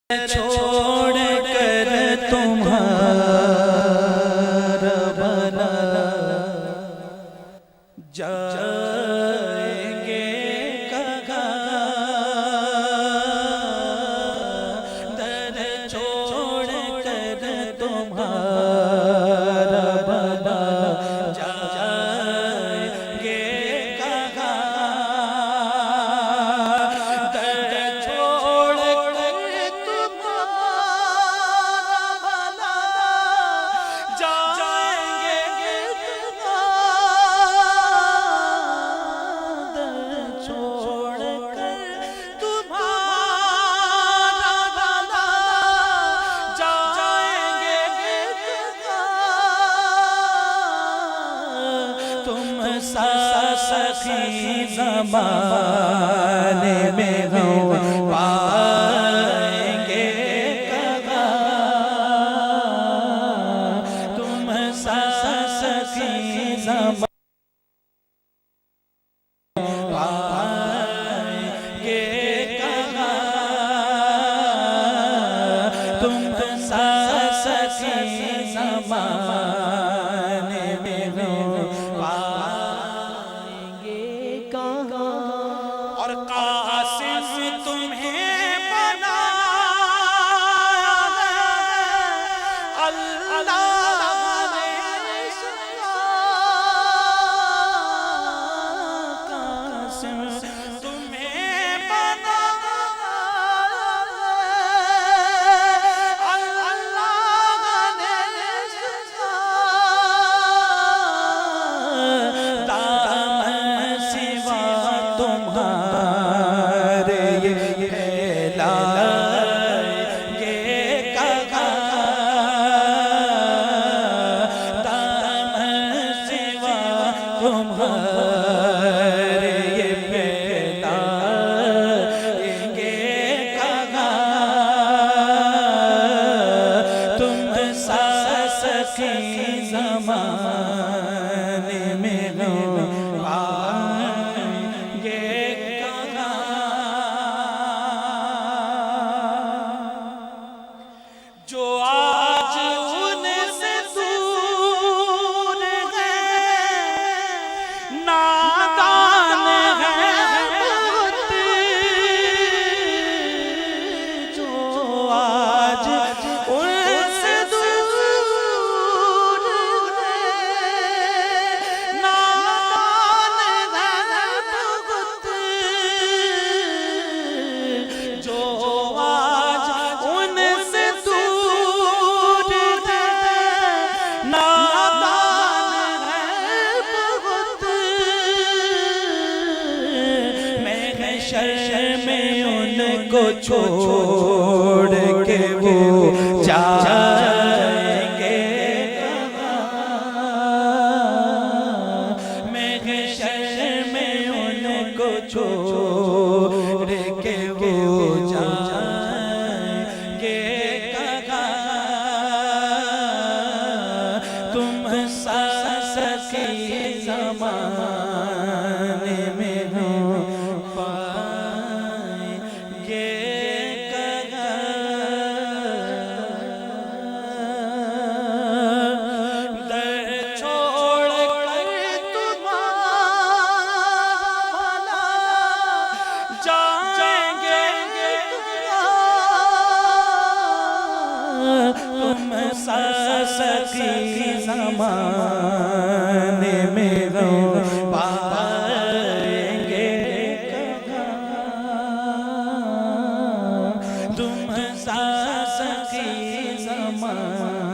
چھوڑ کر تمہارا بنا جائیں گے کہاں، در چھوڑ کر تمہارا بنا جائیں گے کہاں، در چھوڑ کر تمہارا بنا جائیں گے کہاں، در چھوڑ کر تمہارا بنا جائیں گے کہاں، تم سا سخی زمانے میں ہو پائیں گے کہاں، تم سا سخی زمانے پائیں گے کہاں، تم سا سخی زمانے میں ہو پائیں گے کہاں، اور قاسم تمہیں بنایا ہے اللہ نے قاسم تمہیں بنایا ہے اللہ نے دامن سوا تمہارے یہ پھیلائیں گے کہاں، دامن سوا تمہارے یہ پھیلائیں گے کہاں، تم سا سخی زمانے میں ہو پائیں گے کہاں، جو آج ان سے دور ہے نادان ہے بہت، جو آج ان سے دور ہے نادان ہے بہت، جو آج ان سے دور ہے نادان ہے بہت، محشر میں ان کو چھوڑ کے وہ جائیں گے کہاں، محشر میں ان کو چھوڑ کے وہ جائیں گے کہاں، تم سا سخی زمانے میں ہو پائیں گے کہاں، در چھوڑ کر تمہارا بنا جائیں گے کہاں، تم سا سخی زمانے میں ہو پائیں گے کہاں، تم سا سخی زمانے